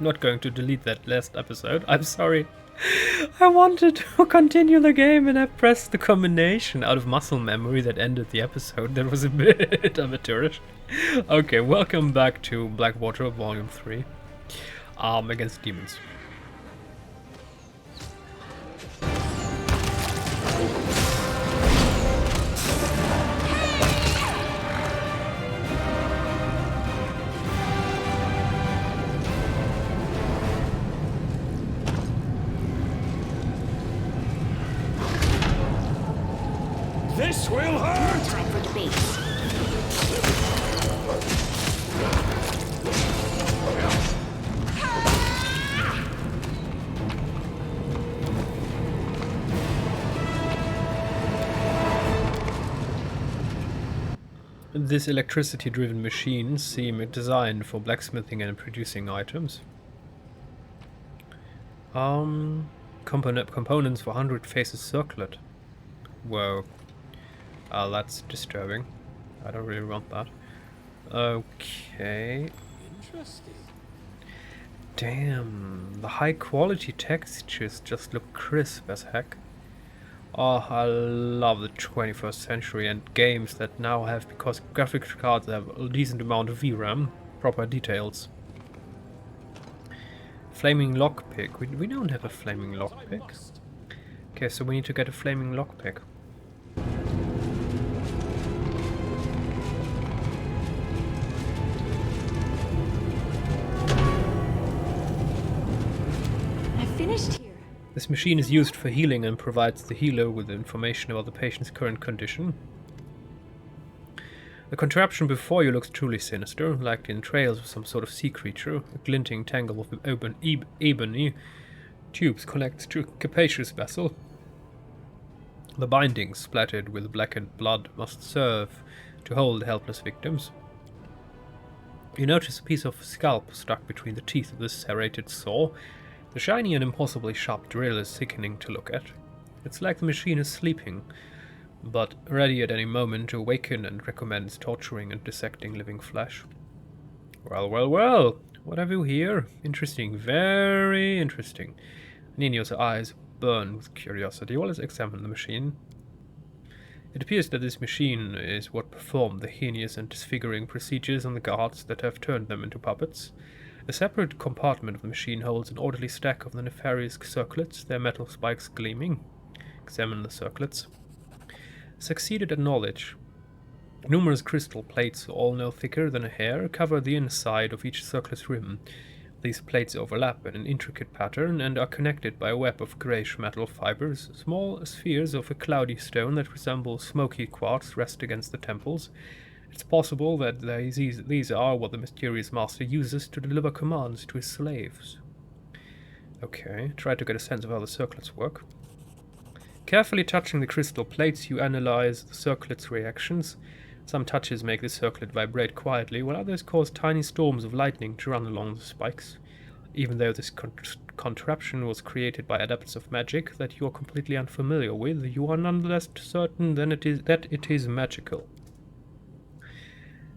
not going to delete that last episode. I'm sorry. I wanted to continue the game and I pressed the combination out of muscle memory that ended the episode. That was a bit amateurish. Okay, welcome back to Blackwater Volume 3. Against demons. This will hurt! Time for the base. This electricity-driven machine seem designed for blacksmithing and producing items. Components for 100 faces circlet. Whoa. That's disturbing. I don't really want that. Okay. Interesting. Damn, the high quality textures just look crisp as heck. Oh, I love the 21st century and games that now have, because graphics cards have a decent amount of VRAM, proper details. Flaming lockpick. We don't have a flaming lockpick. Okay, so we need to get a flaming lockpick. This machine is used for healing and provides the healer with information about the patient's current condition. The contraption before you looks truly sinister, like the entrails of some sort of sea creature. A glinting tangle of ebony tubes connects to a capacious vessel. The bindings, splattered with blackened blood, must serve to hold helpless victims. You notice a piece of scalp stuck between the teeth of this serrated saw. The shiny and impossibly sharp drill is sickening to look at. It's like the machine is sleeping, but ready at any moment to awaken, and recommends torturing and dissecting living flesh. Well, well, well! What have you here? Interesting, very interesting. Nino's eyes burn with curiosity while he examines the machine. It appears that this machine is what performed the heinous and disfiguring procedures on the guards that have turned them into puppets. A separate compartment of the machine holds an orderly stack of the nefarious circlets, their metal spikes gleaming. Examine the circlets. Succeeded at knowledge. Numerous crystal plates, all no thicker than a hair, cover the inside of each circlet's rim. These plates overlap in an intricate pattern and are connected by a web of greyish metal fibers. Small spheres of a cloudy stone that resemble smoky quartz rest against the temples. It's possible that these are what the mysterious master uses to deliver commands to his slaves. Okay, try to get a sense of how the circlets work. Carefully touching the crystal plates, you analyze the circlet's reactions. Some touches make the circlet vibrate quietly, while others cause tiny storms of lightning to run along the spikes. Even though this contraption was created by adepts of magic that you are completely unfamiliar with, you are nonetheless certain that it is magical.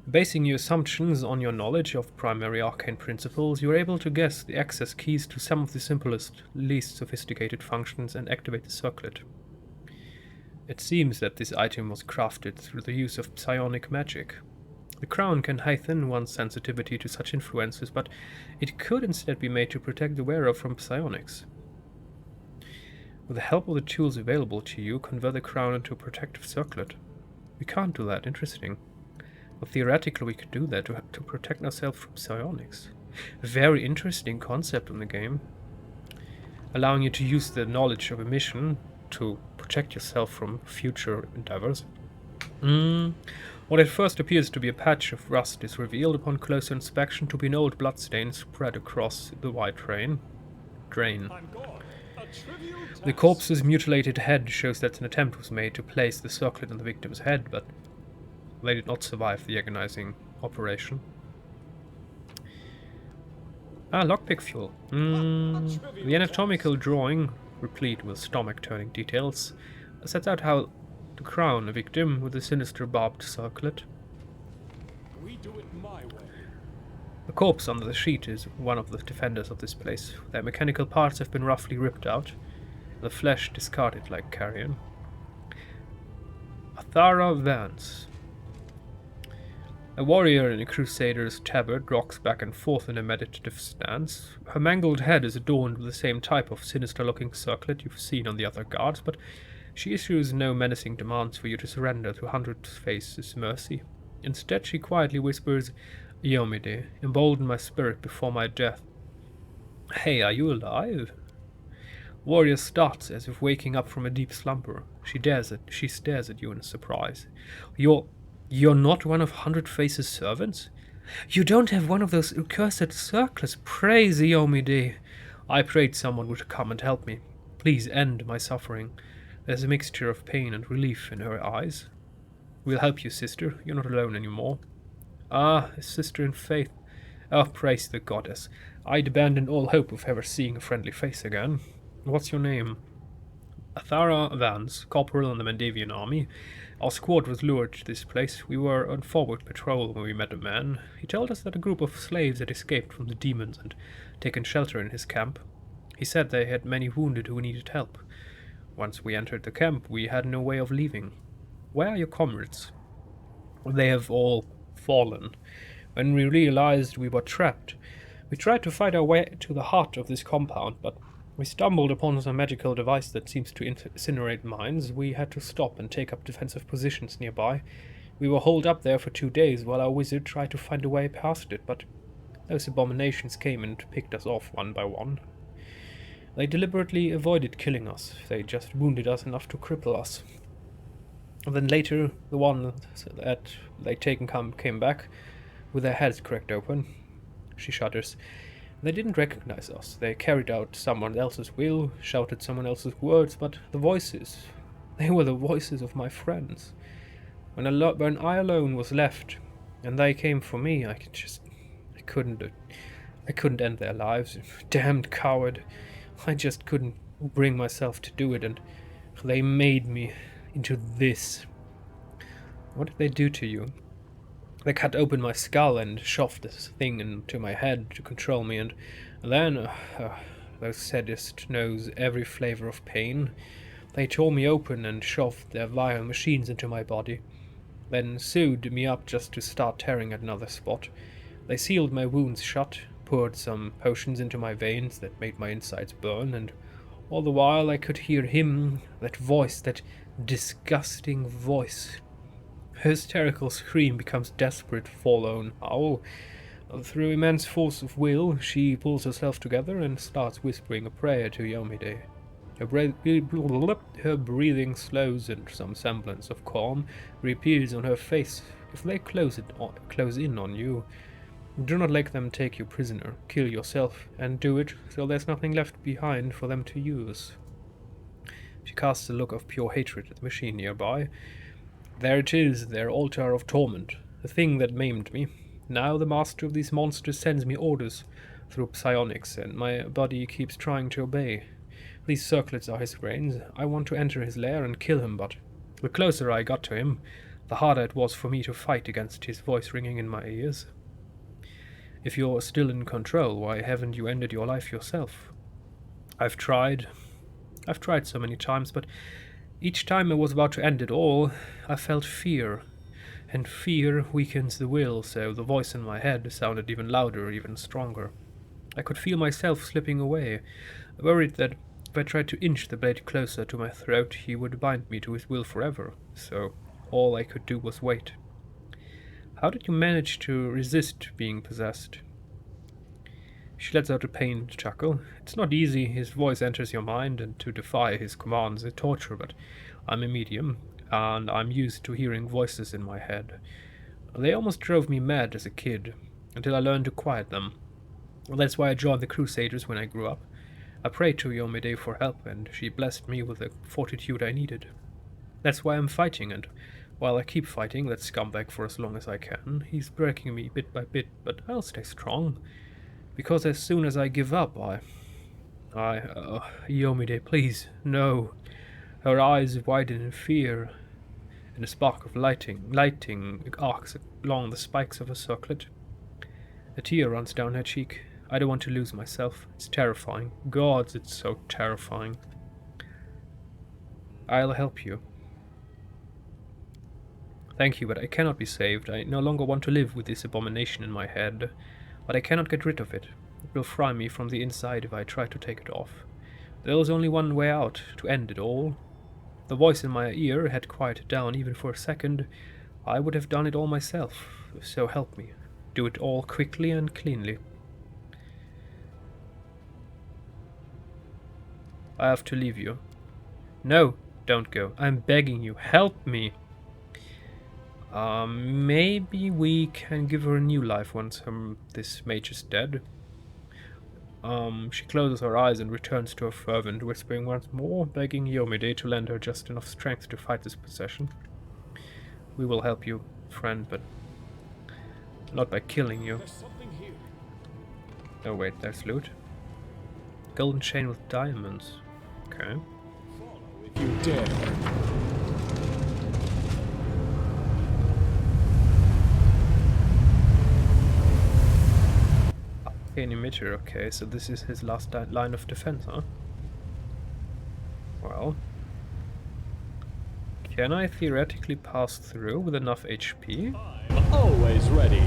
Basing your assumptions on your knowledge of primary arcane principles, you are able to guess the access keys to some of the simplest, least sophisticated functions and activate the circlet. It seems that this item was crafted through the use of psionic magic. The crown can heighten one's sensitivity to such influences, but it could instead be made to protect the wearer from psionics. With the help of the tools available to you, convert the crown into a protective circlet. We can't do that, interesting. But theoretically we could do that to protect ourselves from psionics. A very interesting concept in the game. Allowing you to use the knowledge of a mission to protect yourself from future endeavors. What at first appears to be a patch of rust is revealed upon closer inspection to be an old bloodstain spread across the wide drain. The corpse's mutilated head shows that an attempt was made to place the circlet on the victim's head, but they did not survive the agonizing operation. Lockpick fuel. The anatomical drawing, replete with stomach-turning details, sets out how to crown a victim with a sinister barbed circlet. We do it my way. The corpse under the sheet is one of the defenders of this place. Their mechanical parts have been roughly ripped out, the flesh discarded like carrion. Athara Vance. A warrior in a crusader's tabard rocks back and forth in a meditative stance. Her mangled head is adorned with the same type of sinister-looking circlet you've seen on the other guards, but she issues no menacing demands for you to surrender to Hundred Faces' mercy. Instead, she quietly whispers, "Yomide, embolden my spirit before my death." "Hey, are you alive?" Warrior starts as if waking up from a deep slumber. She stares at you in surprise. You're not one of Hundred Faces' servants? You don't have one of those accursed circlets, praise Yomide. I prayed someone would come and help me. Please end my suffering. There's a mixture of pain and relief in her eyes. We'll help you, sister. You're not alone anymore. Ah, a sister in faith. Oh, praise the goddess. I'd abandon all hope of ever seeing a friendly face again. What's your name? Athara Vance, corporal in the Mandavian army. Our squad was lured to this place. We were on forward patrol when we met a man. He told us that a group of slaves had escaped from the demons and taken shelter in his camp. He said they had many wounded who needed help. Once we entered the camp, we had no way of leaving. Where are your comrades? They have all fallen. When we realized we were trapped, we tried to fight our way to the heart of this compound, but we stumbled upon some magical device that seems to incinerate mines. We had to stop and take up defensive positions nearby. We were holed up there for 2 days while our wizard tried to find a way past it, but those abominations came and picked us off one by one. They deliberately avoided killing us. They just wounded us enough to cripple us. And then later, the ones that they'd taken came back with their heads cracked open. She shudders. They didn't recognize us. They carried out someone else's will, shouted someone else's words, but the voices, they were the voices of my friends. When I alone was left, and they came for me, I couldn't end their lives. Damned coward. I just couldn't bring myself to do it, and they made me into this. What did they do to you? They cut open my skull and shoved this thing into my head to control me, and then, those sadist knows every flavor of pain. They tore me open and shoved their vile machines into my body, then sewed me up just to start tearing at another spot. They sealed my wounds shut, poured some potions into my veins that made my insides burn, and all the while I could hear him, that voice, that disgusting voice. Her hysterical scream becomes desperate, forlorn howl. Through immense force of will, she pulls herself together and starts whispering a prayer to Yomide. Her breathing slows and some semblance of calm reappears on her face. If they close in on you, do not let them take you prisoner. Kill yourself, and do it so there's nothing left behind for them to use. She casts a look of pure hatred at the machine nearby. There it is, their altar of torment, the thing that maimed me. Now the master of these monsters sends me orders through psionics, and my body keeps trying to obey. These circlets are his brains. I want to enter his lair and kill him, but the closer I got to him, the harder it was for me to fight against his voice ringing in my ears. If you're still in control, why haven't you ended your life yourself? I've tried so many times, but each time I was about to end it all, I felt fear. And fear weakens the will, so the voice in my head sounded even louder, even stronger. I could feel myself slipping away, worried that if I tried to inch the blade closer to my throat, he would bind me to his will forever, so all I could do was wait. How did you manage to resist being possessed? She lets out a pained chuckle. It's not easy. His voice enters your mind, and to defy his commands is torture, but I'm a medium, and I'm used to hearing voices in my head. They almost drove me mad as a kid, until I learned to quiet them. That's why I joined the Crusaders when I grew up. I prayed to Yomide for help, and she blessed me with the fortitude I needed. That's why I'm fighting, and while I keep fighting that scumbag for as long as I can, he's breaking me bit by bit, but I'll stay strong. Because as soon as I give up, Yomide, please, no. Her eyes widen in fear, and a spark of lighting arcs along the spikes of her circlet. A tear runs down her cheek. I don't want to lose myself. It's terrifying. Gods, it's so terrifying. I'll help you. Thank you, but I cannot be saved. I no longer want to live with this abomination in my head. But I cannot get rid of it. It will fry me from the inside if I try to take it off. There is only one way out, to end it all. The voice in my ear had quieted down even for a second. I would have done it all myself, so help me. Do it all quickly and cleanly. I have to leave you. No, don't go. I'm begging you. Help me. Maybe we can give her a new life once this mage is dead. She closes her eyes and returns to her fervent, whispering once more, begging Yomide to lend her just enough strength to fight this possession. We will help you, friend, but not by killing you. There's something here. Oh wait, there's loot. Golden chain with diamonds. Okay. Follow if you dare. An emitter, okay, so this is his last line of defense, huh? Well, can I theoretically pass through with enough HP? I'm always ready.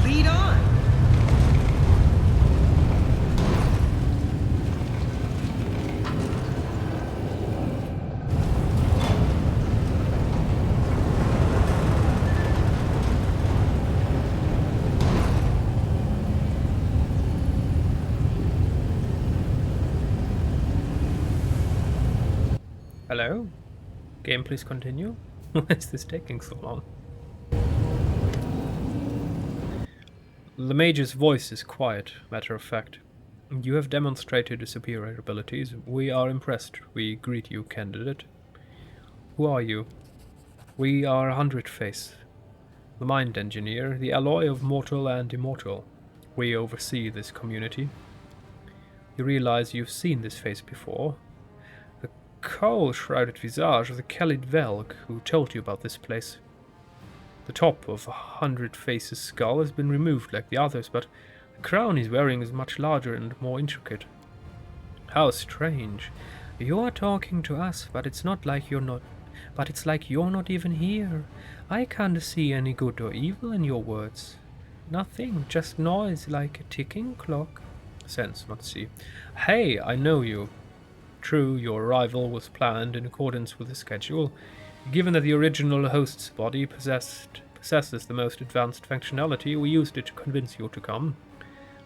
Lead on! Hello? Game, please continue. Why is this taking so long? The mage's voice is quiet, matter of fact. You have demonstrated superior abilities. We are impressed. We greet you, candidate. Who are you? We are 100 Face, the mind engineer, the alloy of mortal and immortal. We oversee this community. You realize you've seen this face before. The coal-shrouded visage of the Khalid Velg who told you about this place. The top of 100 Face's skull has been removed like the others, but the crown he's wearing is much larger and more intricate. How strange. You are talking to us, but it's not like you're not. But it's like you're not even here. I can't see any good or evil in your words. Nothing, just noise like a ticking clock. Sense, not see. Hey, I know you. True, your arrival was planned in accordance with the schedule. Given that the original host's body possesses the most advanced functionality, we used it to convince you to come.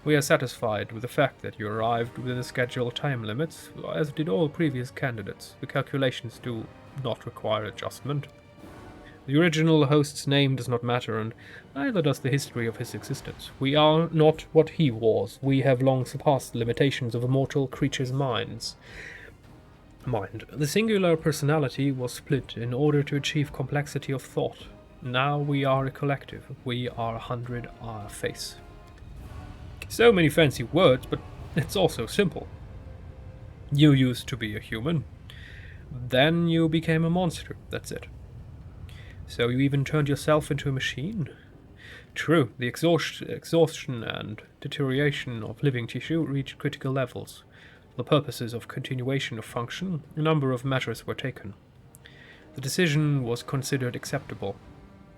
We are satisfied with the fact that you arrived within the scheduled time limits, as did all previous candidates. The calculations do not require adjustment. The original host's name does not matter, and neither does the history of his existence. We are not what he was. We have long surpassed the limitations of a mortal creature's mind. The singular personality was split in order to achieve complexity of thought. Now we are a collective. We are 100 Face. So many fancy words, but it's also simple. You used to be a human. Then you became a monster. That's it. So you even turned yourself into a machine? True, the exhaustion and deterioration of living tissue reached critical levels. For the purposes of continuation of function, a number of measures were taken. The decision was considered acceptable.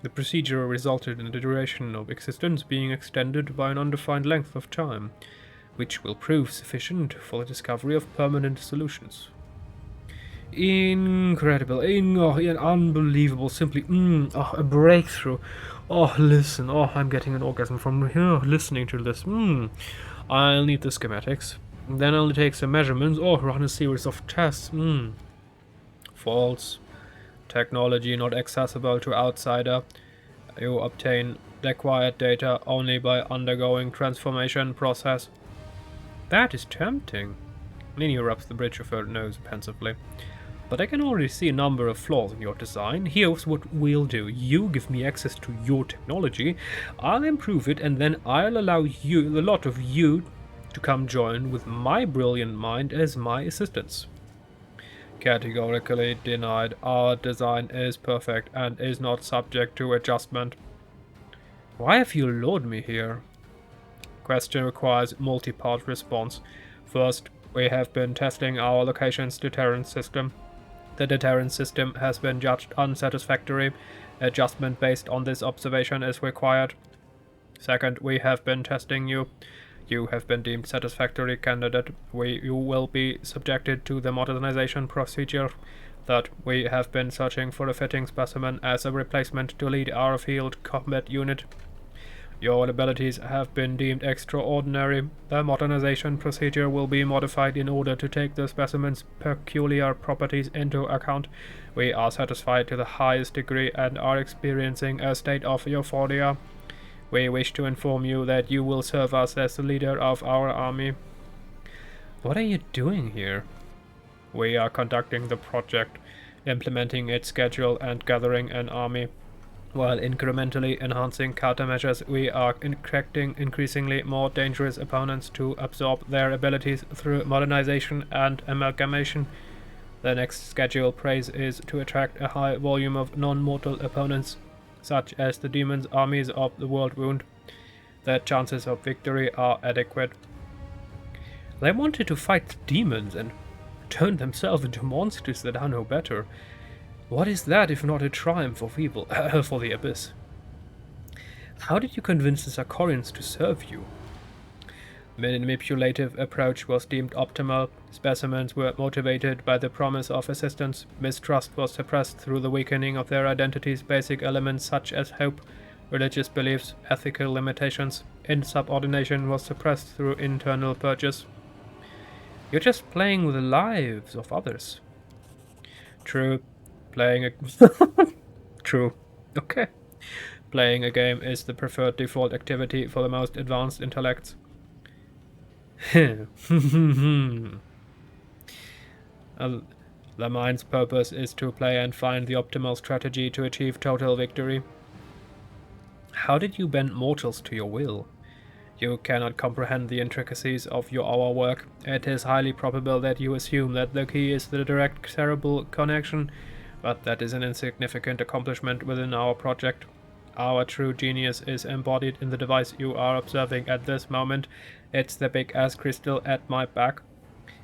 The procedure resulted in the duration of existence being extended by an undefined length of time, which will prove sufficient for the discovery of permanent solutions. Incredible, unbelievable, simply, a breakthrough. Oh, listen, I'm getting an orgasm from here, listening to this. I'll need the schematics. Then I'll take some measurements or run a series of tests. False. Technology not accessible to outsider. You obtain the acquired data only by undergoing transformation process. That is tempting. Nini rubs the bridge of her nose pensively. But I can already see a number of flaws in your design. Here's what we'll do. You give me access to your technology, I'll improve it, and then I'll allow you, the lot of you, to come join with my brilliant mind as my assistants. Categorically denied. Our design is perfect and is not subject to adjustment. Why have you lured me here? Question requires multi-part response. First, we have been testing our location's deterrence system. The deterrence system has been judged unsatisfactory. Adjustment based on this observation is required. Second, we have been testing you. You have been deemed satisfactory candidate. You will be subjected to the modernization procedure. Third, we have been searching for a fitting specimen as a replacement to lead our field combat unit. Your abilities have been deemed extraordinary. The modernization procedure will be modified in order to take the specimen's peculiar properties into account. We are satisfied to the highest degree and are experiencing a state of euphoria. We wish to inform you that you will serve us as the leader of our army. What are you doing here? We are conducting the project, implementing its schedule and gathering an army. While incrementally enhancing countermeasures, we are correcting increasingly more dangerous opponents to absorb their abilities through modernization and amalgamation. The next schedule praise is to attract a high volume of non-mortal opponents, such as the demons armies of the World Wound. Their chances of victory are adequate. They wanted to fight demons and turn themselves into monsters that are no better. What is that if not a triumph of evil for the Abyss? How did you convince the Sarkorians to serve you? Manipulative approach was deemed optimal. Specimens were motivated by the promise of assistance. Mistrust was suppressed through the weakening of their identities. Basic elements such as hope, religious beliefs, ethical limitations, insubordination was suppressed through internal purges. You're just playing with the lives of others. True. True. Okay. Playing a game is the preferred default activity for the most advanced intellects. The mind's purpose is to play and find the optimal strategy to achieve total victory. How did you bend mortals to your will? You cannot comprehend the intricacies of our work. It is highly probable that you assume that the key is the direct cerebral connection, but that is an insignificant accomplishment within our project. Our true genius is embodied in the device you are observing at this moment. It's the big-ass crystal at my back.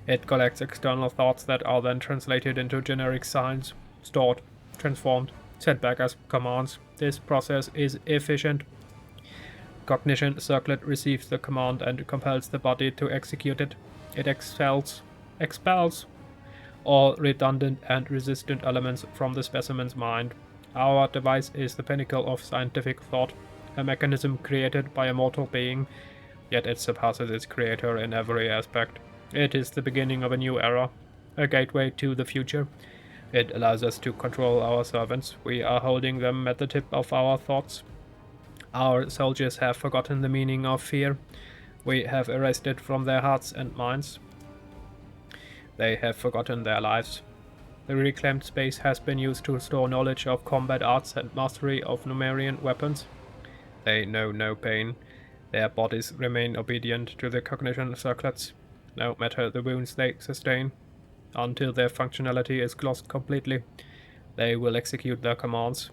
It collects external thoughts that are then translated into generic signs, stored, transformed, sent back as commands. This process is efficient. Cognition circlet receives the command and compels the body to execute it. It expels all redundant and resistant elements from the specimen's mind. Our device is the pinnacle of scientific thought, a mechanism created by a mortal being, yet it surpasses its creator in every aspect. It is the beginning of a new era, a gateway to the future. It allows us to control our servants. We are holding them at the tip of our thoughts. Our soldiers have forgotten the meaning of fear. We have erased it from their hearts and minds. They have forgotten their lives. The reclaimed space has been used to store knowledge of combat arts and mastery of Numerian weapons. They know no pain. Their bodies remain obedient to the cognition circlets, no matter the wounds they sustain. Until their functionality is lost completely, they will execute their commands.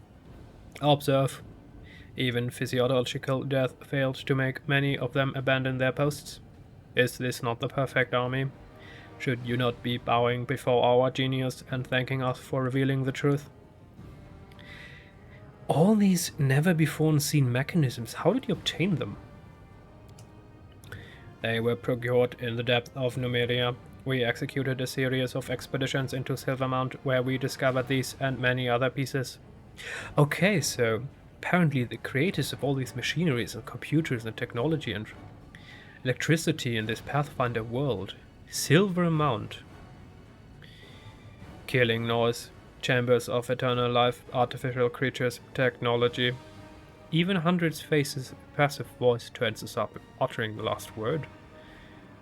Observe. Even physiological death failed to make many of them abandon their posts. Is this not the perfect army? Should you not be bowing before our genius and thanking us for revealing the truth? All these never-before-seen mechanisms, how did you obtain them? They were procured in the depth of Numeria. We executed a series of expeditions into Silvermount where we discovered these and many other pieces. Okay, so apparently the creators of all these machineries and computers and technology and electricity in this Pathfinder world. Silvermount. Killing noise. Chambers of eternal life. Artificial creatures. Technology. Even Hundred's face's passive voice turns us up, uttering the last word.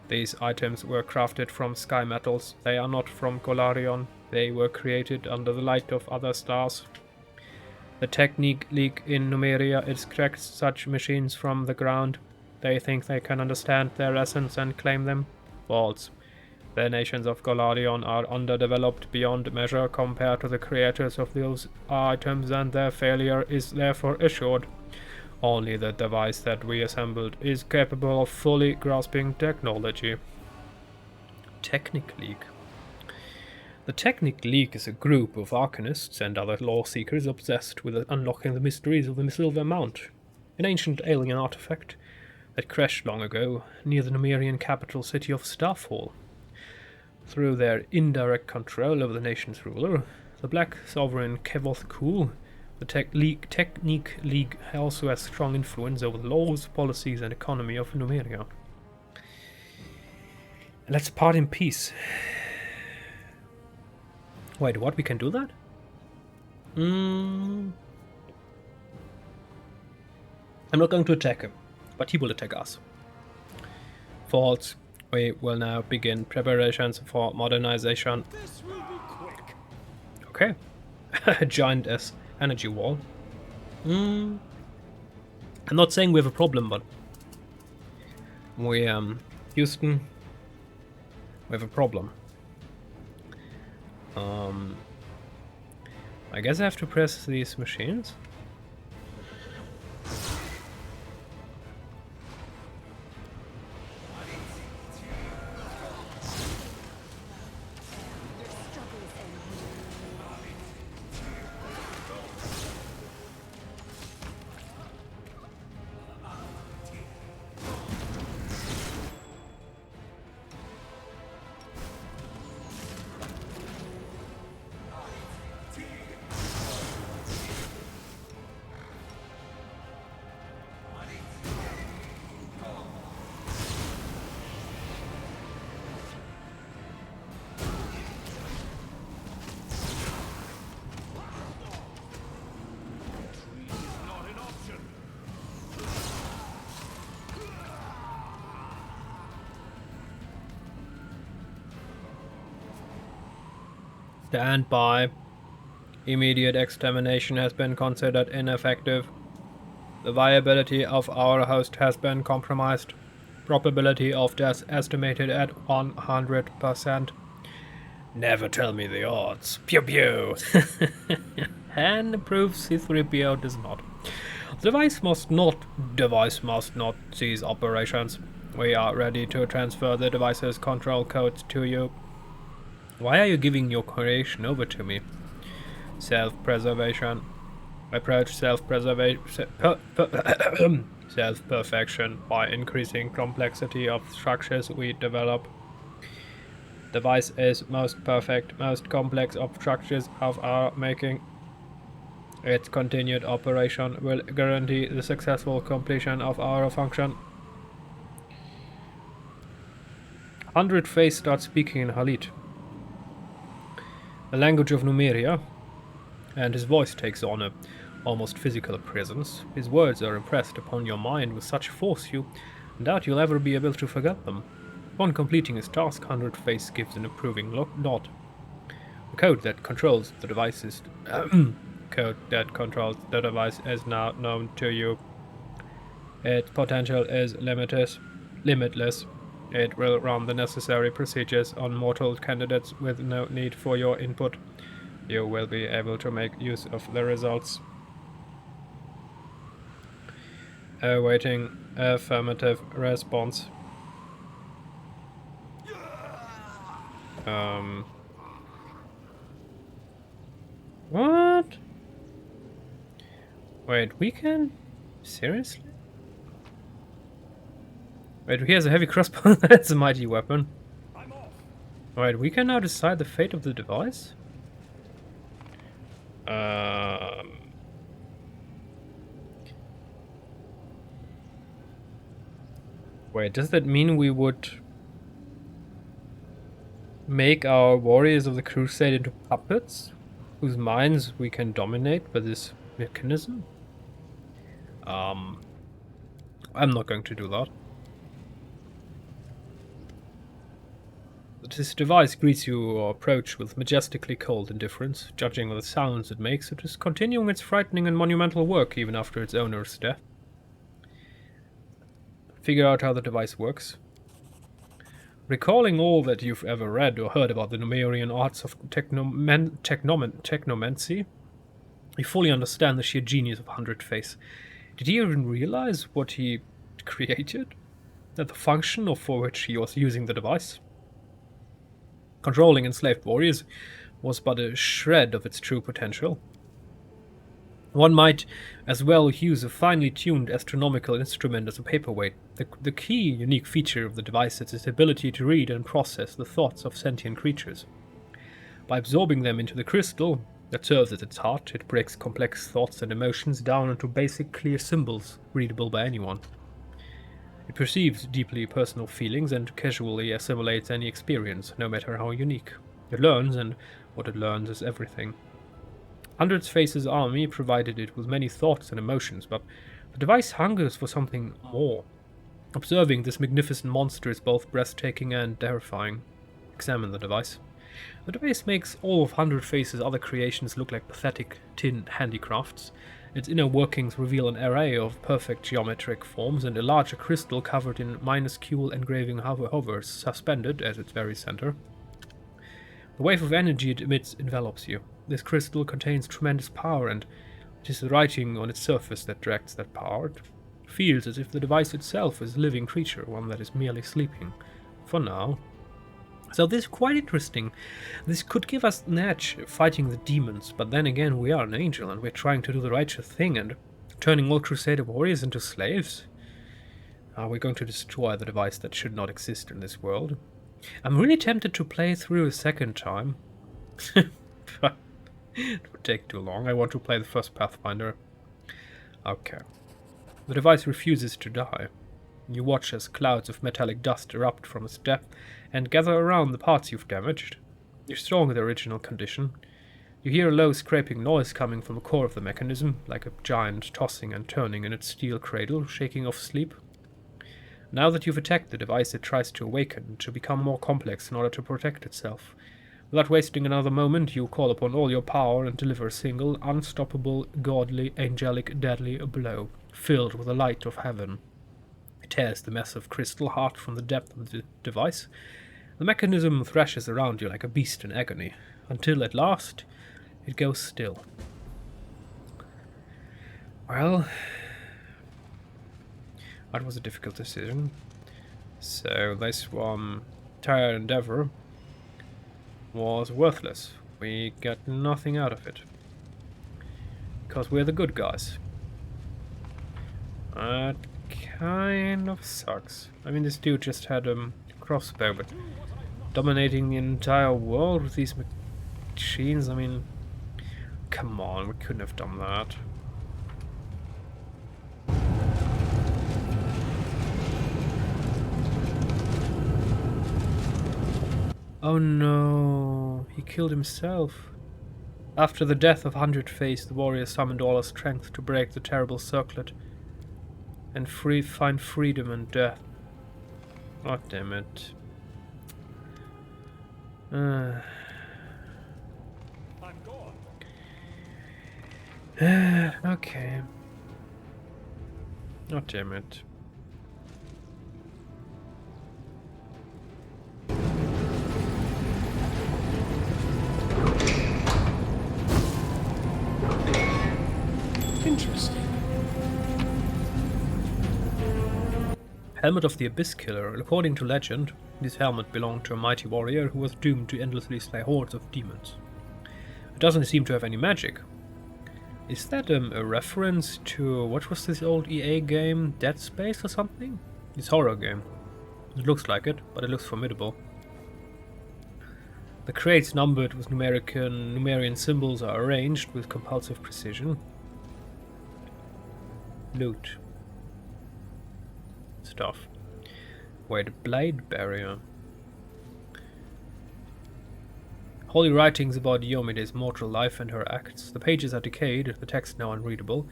These items were crafted from sky metals. They are not from Golarion. They were created under the light of other stars. The Technique League in Numeria extracts such machines from the ground. They think they can understand their essence and claim them. False. The nations of Golarion are underdeveloped beyond measure compared to the creators of those items, and their failure is therefore assured. Only the device that we assembled is capable of fully grasping technology. Technic League. The Technic League is a group of arcanists and other law seekers obsessed with unlocking the mysteries of the Silver Mount, an ancient alien artifact that crashed long ago near the Numerian capital city of Starfall. Through their indirect control over the nation's ruler, the Black Sovereign Kevoth Kul, the Technique League also has strong influence over the laws, policies, and economy of Numeria. Let's part in peace. Wait, what? We can do that? I'm not going to attack him, but he will attack us. False. We will now begin preparations for modernization. This will be quick. Okay. A giant energy wall. I'm not saying we have a problem, but we, Houston, we have a problem. I guess I have to press these machines. Stand by. Immediate extermination has been considered ineffective. The viability of our host has been compromised. Probability of death estimated at 100%. Never tell me the odds. Pew pew. And proves C3PO does not. The device must not cease operations. We are ready to transfer the device's control codes to you. Why are you giving your creation over to me? Self-preservation. Approach self-perfection by increasing complexity of structures we develop. Device is most perfect, most complex of structures of our making. Its continued operation will guarantee the successful completion of our function. 100 Face starts speaking in Halit, the language of Numeria, and his voice takes on a almost physical presence. His words are impressed upon your mind with such force you doubt you'll ever be able to forget them. Upon completing his task, 100 Face gives an approving nod. The code that controls the device is now known to you. Its potential is limitless. It will run the necessary procedures on mortal candidates with no need for your input. You will be able to make use of the results. Awaiting affirmative response. What? Wait, we can? Seriously? Wait, he has a heavy crossbow. That's a mighty weapon. Wait, we can now decide the fate of the device? Wait, does that mean we would make our warriors of the crusade into puppets whose minds we can dominate by this mechanism? I'm not going to do that. This device greets your approach with majestically cold indifference. Judging by the sounds it makes, it is continuing its frightening and monumental work even after its owner's death. Figure out how the device works. Recalling all that you've ever read or heard about the Numerian arts of technomancy, you fully understand the sheer genius of Hundred Face. Did he even realize what he created? That the function for which he was using the device? Controlling enslaved warriors was but a shred of its true potential. One might as well use a finely tuned astronomical instrument as a paperweight. The key unique feature of the device is its ability to read and process the thoughts of sentient creatures. By absorbing them into the crystal that serves as its heart, it breaks complex thoughts and emotions down into basic, clear symbols readable by anyone. It perceives deeply personal feelings and casually assimilates any experience, no matter how unique. It learns, and what it learns is everything. Hundred Face's army provided it with many thoughts and emotions, but the device hungers for something more. Observing this magnificent monster is both breathtaking and terrifying. Examine the device. The device makes all of Hundred Face's other creations look like pathetic tin handicrafts. Its inner workings reveal an array of perfect geometric forms and a larger crystal covered in minuscule engraving hovers suspended at its very center. The wave of energy it emits envelops you. This crystal contains tremendous power, and it is the writing on its surface that directs that power. It feels as if the device itself is a living creature, one that is merely sleeping. For now. So this is quite interesting. This could give us an edge fighting the demons, but then again we are an angel and we're trying to do the righteous thing and turning all Crusader warriors into slaves. Are we going to destroy the device that should not exist in this world? I'm really tempted to play through a second time. But it would take too long. I want to play the first Pathfinder. Okay. The device refuses to die. You watch as clouds of metallic dust erupt from its depth and gather around the parts you've damaged. You restore the original condition. You hear a low scraping noise coming from the core of the mechanism, like a giant tossing and turning in its steel cradle, shaking off sleep. Now that you've attacked the device, it tries to awaken, to become more complex in order to protect itself. Without wasting another moment, you call upon all your power and deliver a single, unstoppable, godly, angelic, deadly blow, filled with the light of heaven. It tears the massive crystal heart from the depth of the device. The mechanism thrashes around you like a beast in agony, until at last it goes still. Well, that was a difficult decision. So this entire endeavor was worthless. We got nothing out of it. Because we're the good guys. That kind of sucks. I mean, this dude just had a crossbow, but dominating the entire world with these machines, I mean, come on, we couldn't have done that. Oh no, he killed himself. After the death of Hundred Face, the warrior summoned all his strength to break the terrible circlet and find freedom and death. God damn it. I'm gone. Okay. God damn it. Interesting. Helmet of the Abyss Killer. According to legend, this helmet belonged to a mighty warrior who was doomed to endlessly slay hordes of demons. It doesn't seem to have any magic. Is that a reference to, what was this old EA game, Dead Space or something? This horror game. It looks like it, but it looks formidable. The crates numbered with Numerian symbols are arranged with compulsive precision. Loot. Stuff. Wait, a blade barrier. Holy writings about Diomede's mortal life and her acts. The pages are decayed, the text now unreadable.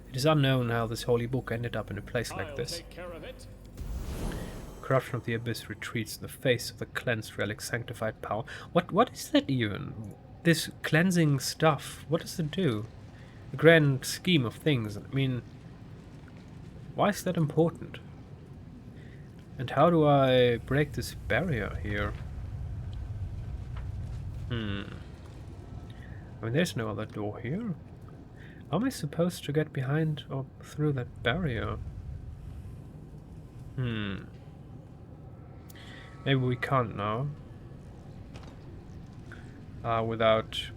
It is unknown how this holy book ended up in a place like this. Take care of it. Corruption of the Abyss retreats in the face of the cleansed relic sanctified power. What is that even? This cleansing stuff, what does it do? The grand scheme of things, I mean, why is that important? And how do I break this barrier here? I mean, there's no other door here. How am I supposed to get behind or through that barrier? Maybe we can't now. Without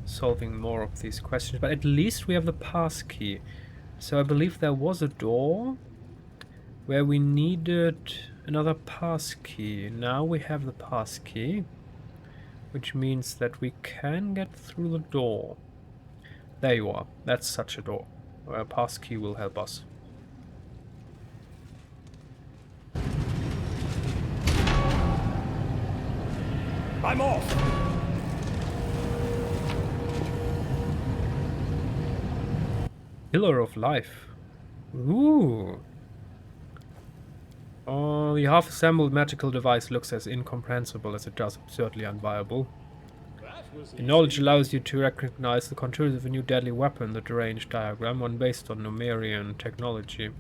solving more of these questions. But at least we have the pass key. So I believe there was a door where we needed another pass key. Now we have the pass key, which means that we can get through the door. There you are. That's such a door. A pass key will help us. I'm off! Pillar of Life. Ooh. Oh, the half-assembled magical device looks as incomprehensible as it does absurdly unviable. The knowledge allows you to recognize the contours of a new deadly weapon, the deranged diagram, one based on Numerian technology.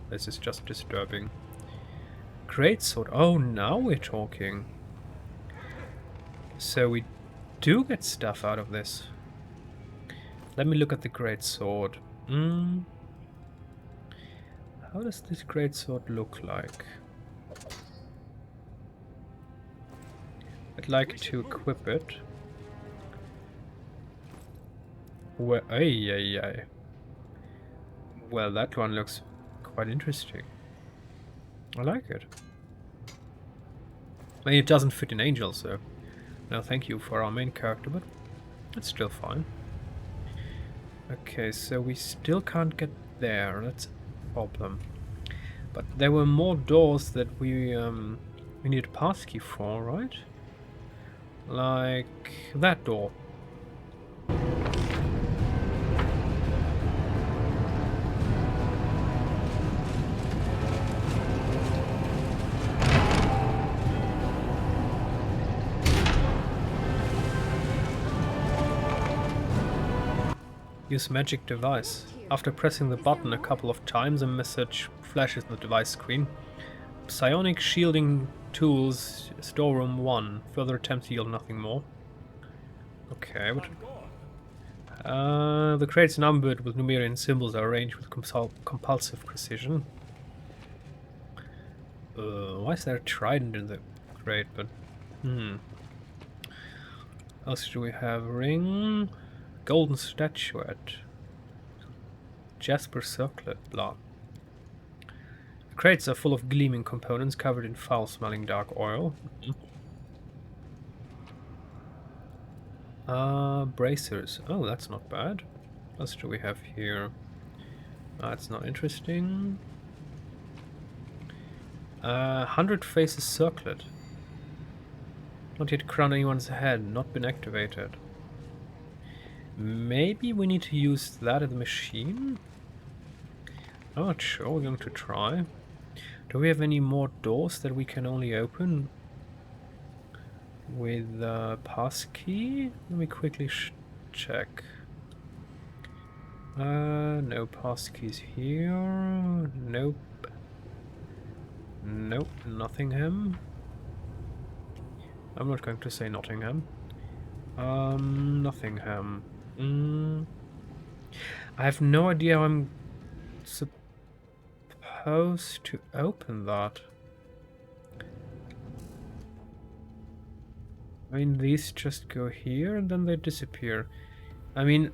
This is just disturbing. Greatsword. Oh, now we're talking. So we do get stuff out of this. Let me look at the greatsword. How does this greatsword look like? I'd like to equip it. Well, well, that one looks quite interesting. I like it. I mean, it doesn't fit in Angel, so no thank you for our main character, but it's still fine. Okay, so we still can't get there. That's a problem. But there were more doors that we need a passkey for, right? Like that door. Use magic device. After pressing the button a couple of times, a message flashes on the device screen. Psionic shielding tools, storeroom 1. Further attempts yield nothing more. Okay, but the crates numbered with Numerian symbols are arranged with compulsive precision. Why is there a trident in the crate? But what else do we have? Ring. Golden statuette. Jasper circlet, blah. The crates are full of gleaming components covered in foul-smelling dark oil. Bracers. Oh, that's not bad. What else do we have here? That's not interesting. 100 faces circlet. Not yet crowned anyone's head. Not been activated. Maybe we need to use that at the machine? I'm not sure, we're going to try. Do we have any more doors that we can only open with the passkey? Let me quickly check. No passkeys here. Nope. Nope, Nottingham. I'm not going to say Nottingham. Nottingham. I have no idea how I'm supposed to open that. I mean, these just go here and then they disappear. I mean,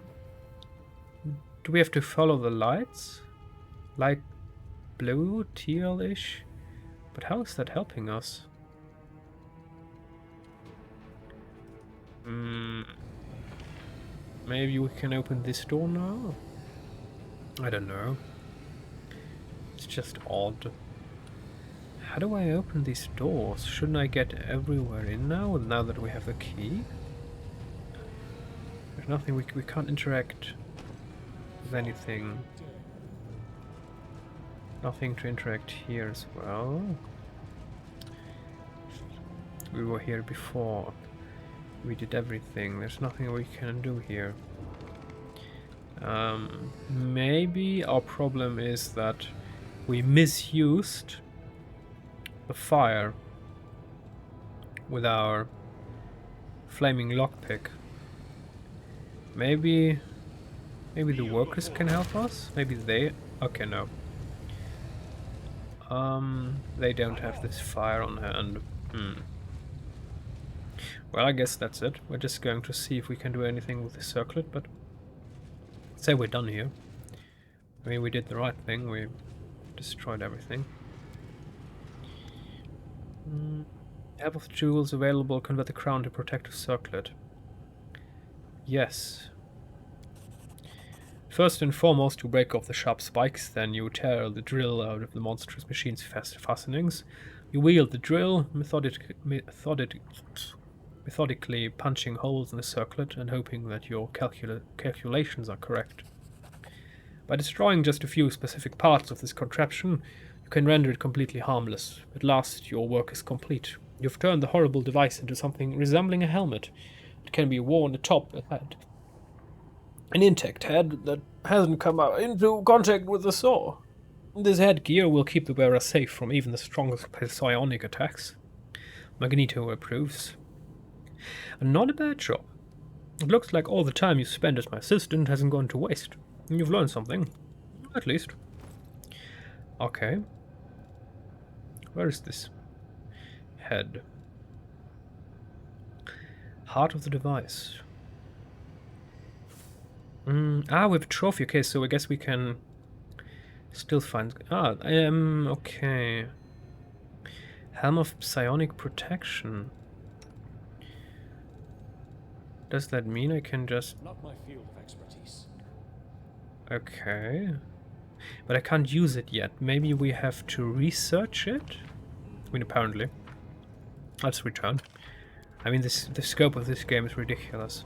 do we have to follow the lights? Light blue, teal-ish? But how is that helping us? Maybe we can open this door now? I don't know. It's just odd. How do I open these doors? Shouldn't I get everywhere in now that we have the key? There's nothing, we can't interact with anything. Nothing to interact here as well. We were here before. We did everything. There's nothing we can do here. Maybe our problem is that we misused the fire with our flaming lockpick. Maybe the workers can help us? Maybe they... Okay, no. They don't have this fire on hand. Well, I guess that's it. We're just going to see if we can do anything with the circlet, but... Let's say we're done here. I mean, we did the right thing. We destroyed everything. Half of the jewels available convert the crown to protective circlet. Yes. First and foremost, you break off the sharp spikes, then you tear the drill out of the monstrous machine's fastenings. You wield the drill, methodically punching holes in the circlet and hoping that your calculations are correct. By destroying just a few specific parts of this contraption, you can render it completely harmless. At last, your work is complete. You've turned the horrible device into something resembling a helmet. It can be worn atop a head. An intact head that hasn't come into contact with the saw. This headgear will keep the wearer safe from even the strongest psionic attacks. Magneto approves. Not a bad job. It looks like all the time you spent as my assistant hasn't gone to waste. You've learned something. At least. Okay. Where is this? Head. Heart of the device. We have a trophy. Okay, so I guess we can still find... okay. Helm of Psionic Protection. Does that mean I can just... Not my field of expertise. Okay. But I can't use it yet. Maybe we have to research it? I mean, apparently. Let's return. I mean, the scope of this game is ridiculous.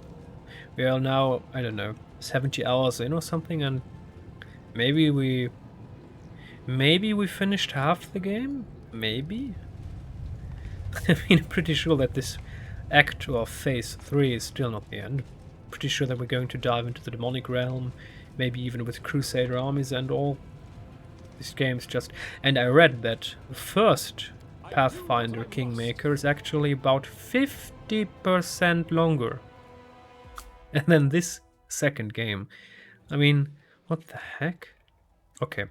We are now, I don't know, 70 hours in or something, and maybe we finished half the game? Maybe? I mean, I'm pretty sure that this act or phase 3 is still not the end. Pretty sure that we're going to dive into the demonic realm, maybe even with crusader armies and all. This game's just... And I read that the first Pathfinder Kingmaker is actually about 50% longer. And then this second game. I mean, what the heck? Okay.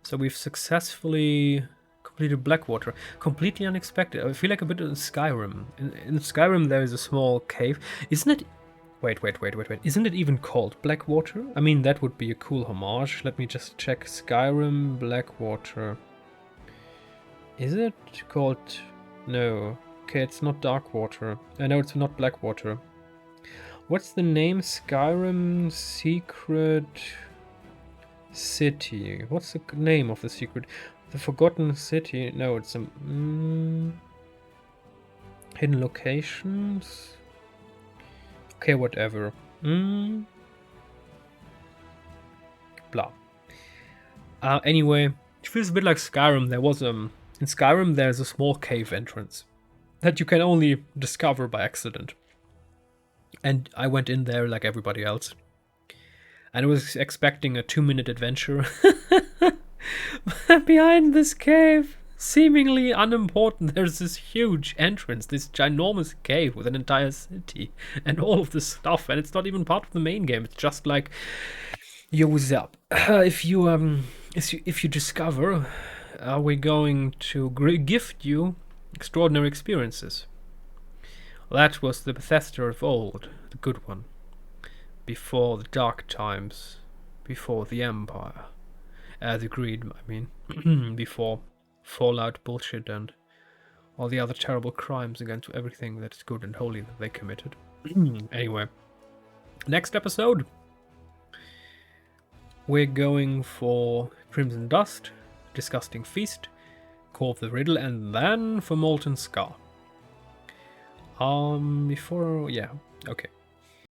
So we've successfully completed Blackwater. Completely unexpected. I feel like a bit in Skyrim. In Skyrim there is a small cave. Isn't it... Wait. Isn't it even called Blackwater? I mean, that would be a cool homage. Let me just check. Skyrim Blackwater. Is it called... No. Okay, it's not Darkwater. I know it's not Blackwater. What's the name? Skyrim Secret City. What's the name of the secret? The Forgotten City. No, it's a... Hidden Locations? Okay, whatever. Blah. Anyway, it feels a bit like Skyrim. There was in Skyrim there's a small cave entrance that you can only discover by accident. And I went in there like everybody else. And I was expecting a 2-minute adventure. But behind this cave, seemingly unimportant, there's this huge entrance, this ginormous cave with an entire city and all of this stuff. And it's not even part of the main game. It's just like, yo, what's up? If you discover, are we going to gift you extraordinary experiences? That was the Bethesda of old, the good one. Before the dark times, before the Empire. The greed, I mean. Before Fallout bullshit and all the other terrible crimes against everything that is good and holy that they committed. Anyway. Next episode. We're going for Crimson Dust, Disgusting Feast, Core of the Riddle, and then for Molten Scar. Yeah, okay.